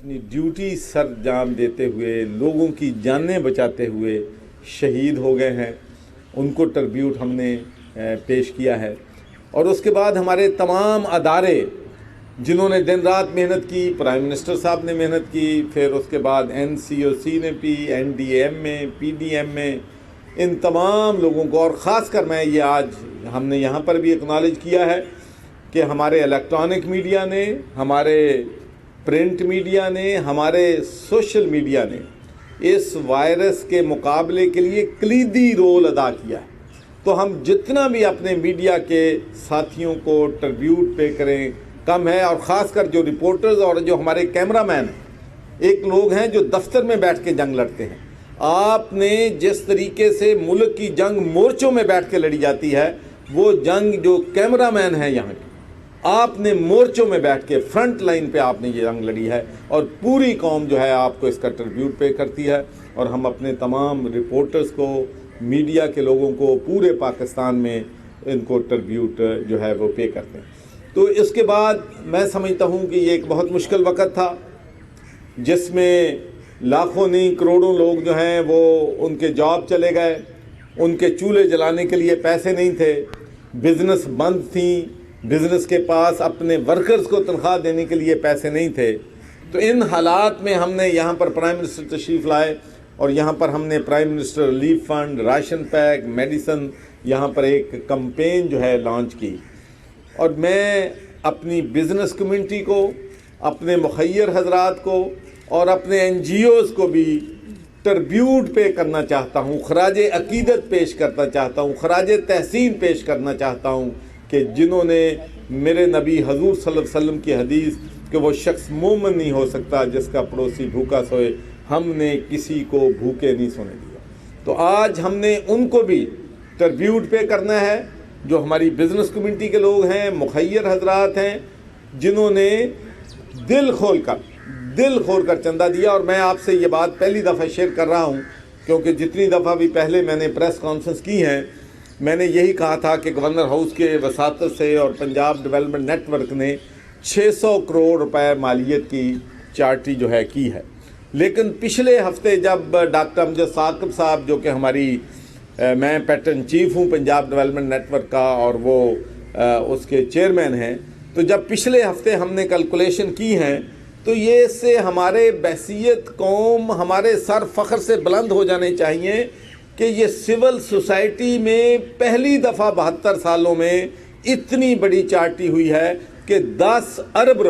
اپنی ڈیوٹی سر انجام دیتے ہوئے لوگوں کی جانیں بچاتے ہوئے شہید ہو گئے ہیں، ان کو ٹربیوٹ ہم نے پیش کیا ہے۔ اور اس کے بعد ہمارے تمام ادارے جنہوں نے دن رات محنت کی، پرائم منسٹر صاحب نے محنت کی، پھر اس کے بعد NCOC نے بھی، NDM میں، PDM میں، ان تمام لوگوں کو، اور خاص کر میں یہ آج ہم نے یہاں پر بھی اکنالج کیا ہے کہ ہمارے الیکٹرانک میڈیا نے، ہمارے پرنٹ میڈیا نے، ہمارے سوشل میڈیا نے اس وائرس کے مقابلے کے لیے کلیدی رول ادا کیا ہے۔ تو ہم جتنا بھی اپنے میڈیا کے ساتھیوں کو ٹربیوٹ پے کریں کم ہے، اور خاص کر جو رپورٹرز اور جو ہمارے کیمرہ مین ہیں، ایک لوگ ہیں جو دفتر میں بیٹھ کے جنگ لڑتے ہیں۔ آپ نے جس طریقے سے ملک کی جنگ مورچوں میں بیٹھ کے لڑی جاتی ہے، وہ جنگ جو کیمرہ مین ہیں یہاں کے، آپ نے مورچوں میں بیٹھ کے فرنٹ لائن پہ آپ نے یہ جنگ لڑی ہے، اور پوری قوم جو ہے آپ کو اس کا ٹربیوٹ پے کرتی ہے، اور ہم اپنے تمام رپورٹرز کو، میڈیا کے لوگوں کو پورے پاکستان میں ان کو ٹربیوٹ جو ہے وہ پے کرتے ہیں۔ تو اس کے بعد میں سمجھتا ہوں کہ یہ ایک بہت مشکل وقت تھا، جس میں لاکھوں نہیں کروڑوں لوگ جو ہیں وہ ان کے جاب چلے گئے، ان کے چولہے جلانے کے لیے پیسے نہیں تھے، بزنس بند تھیں، بزنس کے پاس اپنے ورکرز کو تنخواہ دینے کے لیے پیسے نہیں تھے۔ تو ان حالات میں ہم نے یہاں پر پرائم منسٹر تشریف لائے، اور یہاں پر ہم نے prime minister relief fund, ration pack, medicine, یہاں پر ایک کمپین جو ہے لانچ کی۔ اور میں اپنی بزنس کمیونٹی کو، اپنے مخیر حضرات کو اور اپنے NGOز کو بھی ٹربیوٹ پے کرنا چاہتا ہوں، خراج عقیدت پیش کرنا چاہتا ہوں، خراج تحسین پیش کرنا چاہتا ہوں کہ جنہوں نے میرے نبی حضور صلی اللہ علیہ وسلم کی حدیث کہ وہ شخص مومن نہیں ہو سکتا جس کا پڑوسی بھوکا سوئے، ہم نے کسی کو بھوکے نہیں سونے دیا۔ تو آج ہم نے ان کو بھی ٹربیوٹ پے کرنا ہے، جو ہماری بزنس کمیونٹی کے لوگ ہیں، مخیر حضرات ہیں، جنہوں نے دل کھول کر چندہ دیا۔ اور میں آپ سے یہ بات پہلی دفعہ شیئر کر رہا ہوں، کیونکہ جتنی دفعہ بھی پہلے میں نے پریس کانفرنس کی ہیں، میں نے یہی کہا تھا کہ گورنر ہاؤس کے وساطت سے اور پنجاب ڈیولپمنٹ نیٹ ورک نے 600 کروڑ روپے مالیت کی چارٹی جو ہے کی ہے۔ لیکن پچھلے ہفتے جب ڈاکٹر امجد ثاقب صاحب، جو کہ ہماری میں پیٹرن چیف ہوں پنجاب ڈیولپمنٹ نیٹ ورک کا، اور وہ اس کے چیئرمین ہیں، تو جب پچھلے ہفتے ہم نے کیلکولیشن کی ہیں، تو یہ اس سے ہمارے بحثیت قوم، ہمارے سر فخر سے بلند ہو جانے چاہیے کہ یہ سول سوسائٹی میں پہلی دفعہ 72 سالوں میں اتنی بڑی چارٹی ہوئی ہے کہ 10 ارب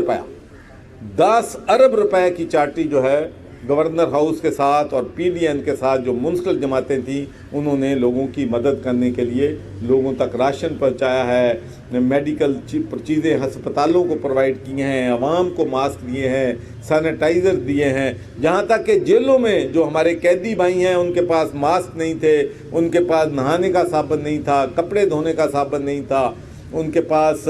روپے کی چارٹی جو ہے گورنر ہاؤس کے ساتھ اور PDN کے ساتھ جو منسلک جماعتیں تھیں، انہوں نے لوگوں کی مدد کرنے کے لیے لوگوں تک راشن پہنچایا ہے، میڈیکل چیزیں ہسپتالوں کو پرووائڈ کیے ہیں، عوام کو ماسک دیے ہیں، سینیٹائزر دیے ہیں، جہاں تک کہ جیلوں میں جو ہمارے قیدی بھائی ہیں ان کے پاس ماسک نہیں تھے، ان کے پاس نہانے کا صابن نہیں تھا، کپڑے دھونے کا صابن نہیں تھا، ان کے پاس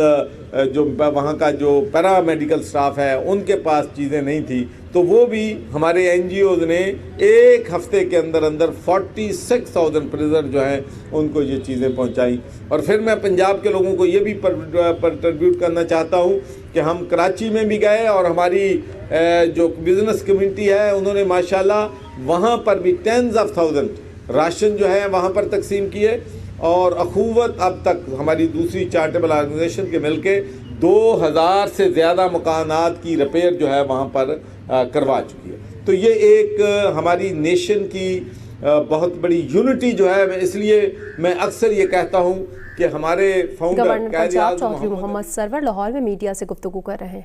جو وہاں کا جو پیرا میڈیکل سٹاف ہے ان کے پاس چیزیں نہیں تھی، تو وہ بھی ہمارے NGOز نے ایک ہفتے کے اندر 46,000 پریزر جو ہیں ان کو یہ چیزیں پہنچائیں۔ اور پھر میں پنجاب کے لوگوں کو یہ بھی ٹربیوٹ کرنا چاہتا ہوں کہ ہم کراچی میں بھی گئے، اور ہماری جو بزنس کمیونٹی ہے انہوں نے ماشاءاللہ وہاں پر بھی 10,000 راشن جو ہے وہاں پر تقسیم کیے، اور اخوت اب تک ہماری دوسری چارٹیبل آرگنائزیشن کے مل کے 2000 سے زیادہ مکانات کی ریپیئر جو ہے وہاں پر کروا چکی ہے۔ تو یہ ایک ہماری نیشن کی بہت بڑی یونٹی جو ہے، اس لیے میں اکثر یہ کہتا ہوں کہ ہمارے فاؤنڈر گورنر پنجاب چودھری محمد سرور لاہور میں میڈیا سے گفتگو کر رہے ہیں۔